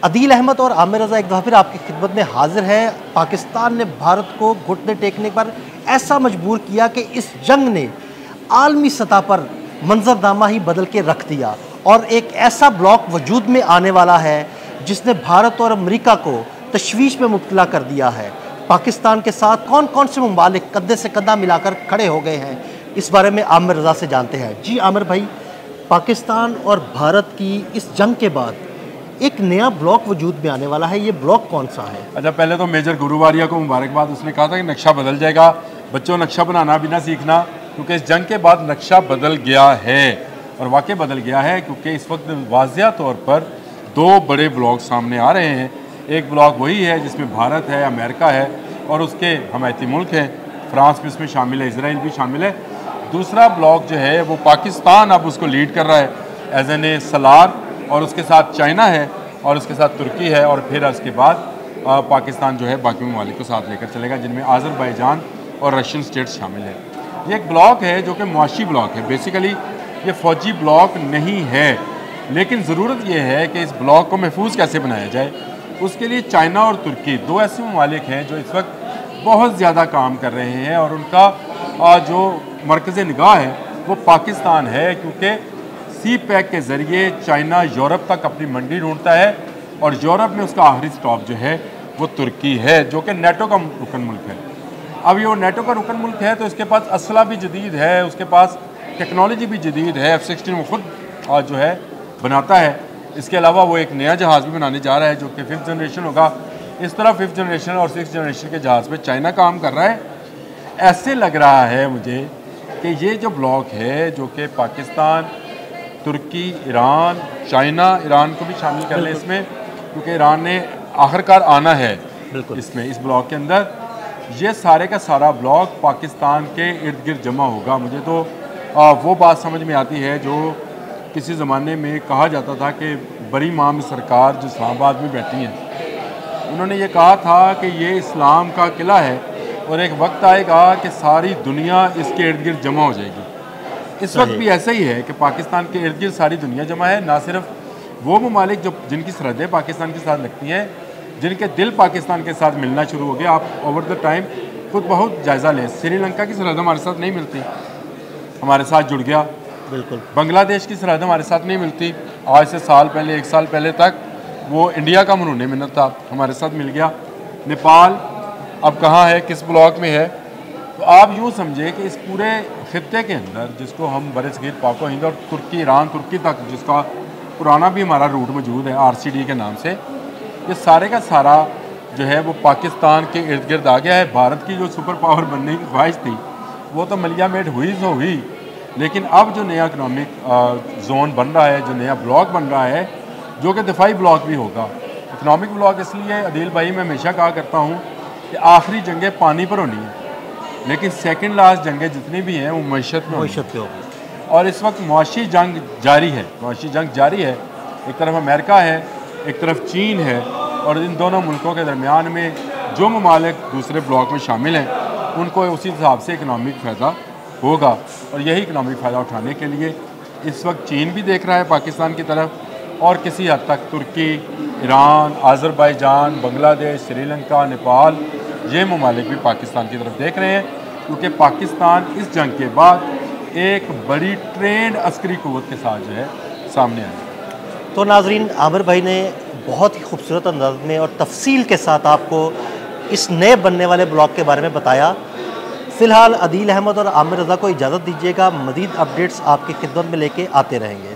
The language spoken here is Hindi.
अदील अहमद और आमिर रज़ा एक दफ़ा फिर आपकी खिदमत में हाजिर हैं। पाकिस्तान ने भारत को घुटने टेकने पर ऐसा मजबूर किया कि इस जंग ने आलमी सतह पर मंजरनामा ही बदल के रख दिया और एक ऐसा ब्लॉक वजूद में आने वाला है जिसने भारत और अमेरिका को तशवीश में मुब्तला कर दिया है। पाकिस्तान के साथ कौन कौन से ममालिक कद्दे से कद्दा मिलाकर खड़े हो गए हैं, इस बारे में आमिर रज़ा से जानते हैं। जी आमिर भाई, पाकिस्तान और भारत की इस जंग के बाद एक नया ब्लॉक वजूद में आने वाला है, ये ब्लॉक कौन सा है? अच्छा, पहले तो मेजर गुरुवारिया को मुबारकबाद। उसने कहा था कि नक्शा बदल जाएगा, बच्चों नक्शा बनाना भी ना सीखना, क्योंकि इस जंग के बाद नक्शा बदल गया है और वाकई बदल गया है। क्योंकि इस वक्त वाज़िया तौर पर दो बड़े ब्लॉक सामने आ रहे हैं। एक ब्लॉक वही है जिसमें भारत है, अमेरिका है और उसके हमायती मुल्क हैं, फ्रांस भी उसमें शामिल है, इसराइल भी शामिल है। दूसरा ब्लॉक जो है वो पाकिस्तान अब उसको लीड कर रहा है एज एन ए सलार, और उसके साथ चाइना है और उसके साथ तुर्की है, और फिर उसके बाद पाकिस्तान जो है बाकी ममालिक को साथ लेकर चलेगा, जिनमें आज़रबाईजान और रशियन स्टेट्स शामिल है। ये एक ब्लॉक है जो कि मुआशी ब्लॉक है। बेसिकली ये फ़ौजी ब्लॉक नहीं है, लेकिन ज़रूरत ये है कि इस ब्लॉक को महफूज कैसे बनाया जाए। उसके लिए चाइना और तुर्की दो ऐसे ममालिक हैं जो इस वक्त बहुत ज़्यादा काम कर रहे हैं, और उनका जो मरकज़ निगाह है वो पाकिस्तान है। क्योंकि सी पैक के ज़रिए चाइना यूरोप तक अपनी मंडी ढूंढता है, और यूरोप में उसका आखिरी स्टॉप जो है वो तुर्की है, जो कि नेटो का रुकन मुल्क है। अब ये नेटो का रुकन मुल्क है तो इसके पास असला भी जदीद है, उसके पास टेक्नोलॉजी भी जदीद है। F-16 वो खुद जो है बनाता है। इसके अलावा वो एक नया जहाज़ भी बनाने जा रहा है जो कि 5th जनरेशन होगा। इस तरह 5th जनरेशन और 6th जनरेशन के जहाज़ पे चाइना काम कर रहा है। ऐसे लग रहा है मुझे कि ये जो ब्लॉक है जो कि पाकिस्तान, तुर्की, ईरान, चाइना, ईरान को भी शामिल कर लें इसमें, क्योंकि ईरान ने आखिरकार आना है इसमें, इस ब्लॉक के अंदर। ये सारे का सारा ब्लॉक पाकिस्तान के इर्द गिर्द जमा होगा। मुझे तो वो बात समझ में आती है जो किसी ज़माने में कहा जाता था कि बड़ी इमाम सरकार जो इस्लामाबाद में बैठी हैं, उन्होंने ये कहा था कि ये इस्लाम का किला है और एक वक्त आएगा कि सारी दुनिया इसके इर्द गिर्द जमा हो जाएगी। इस वक्त भी ऐसा ही है कि पाकिस्तान के इर्द गिर्द सारी दुनिया जमा है। ना सिर्फ वो ममालिक जो जिनकी सरहदें पाकिस्तान के साथ लगती हैं, जिनके दिल पाकिस्तान के साथ मिलना शुरू हो गया। आप ओवर द टाइम खुद बहुत जायज़ा लें, श्रीलंका की सरहद हमारे साथ नहीं मिलती, हमारे साथ जुड़ गया। बिल्कुल। बांग्लादेश की सरहद हमारे साथ नहीं मिलती, आज से साल पहले, 1 साल पहले तक वो इंडिया का मरहून मिन्नत था, हमारे साथ मिल गया। नेपाल अब कहाँ है, किस ब्लॉक में है? तो आप यूँ समझे कि इस पूरे खित्ते के अंदर, जिसको हम बरसगीर पाक व हिंद और तुर्की, ईरान तुर्की तक, जिसका पुराना भी हमारा रूट मौजूद है RCD के नाम से, ये सारे का सारा जो है वो पाकिस्तान के इर्द गिर्द आ गया है। भारत की जो सुपर पावर बनने की ख्वाहिश थी वो तो मलिया मेट हुई तो हुई, लेकिन अब जो नया इकनॉमिक जोन बन रहा है, जो नया ब्लॉक बन रहा है, जो कि दिफाई ब्लॉक भी होगा। इकनॉमिक ब्लॉक इसलिए अदील भाई मैं हमेशा कहा करता हूँ कि आखिरी जंगें पानी पर होनी है, लेकिन सेकंड लास्ट जंगें जितनी भी हैं वो मईशत पे होगी। और इस वक्त मुआशी जंग जारी है, मुआशी जंग जारी है। एक तरफ अमेरिका है, एक तरफ चीन है, और इन दोनों मुल्कों के दरमियान में जो ममालिक दूसरे ब्लॉक में शामिल हैं उनको उसी हिसाब से इकनॉमिक फ़ायदा होगा। और यही इकनॉमिक फ़ायदा उठाने के लिए इस वक्त चीन भी देख रहा है पाकिस्तान की तरफ, और किसी हद तक तुर्की, ईरान, आज़रबाईजान, बांग्लादेश, श्रीलंका, नेपाल, ये ममालिक भी पाकिस्तान की तरफ देख रहे हैं। क्योंकि पाकिस्तान इस जंग के बाद एक बड़ी ट्रेंड अस्करी क़ुव्वत के साथ जो है सामने आया। तो नाजरीन, आमिर भाई ने बहुत ही खूबसूरत अंदाज में और तफसील के साथ आपको इस नए बनने वाले ब्लॉक के बारे में बताया। फ़िलहाल अदील अहमद और आमिर रज़ा को इजाज़त दीजिएगा, मज़ीद अपडेट्स आपकी खिदमत में लेके आते रहेंगे।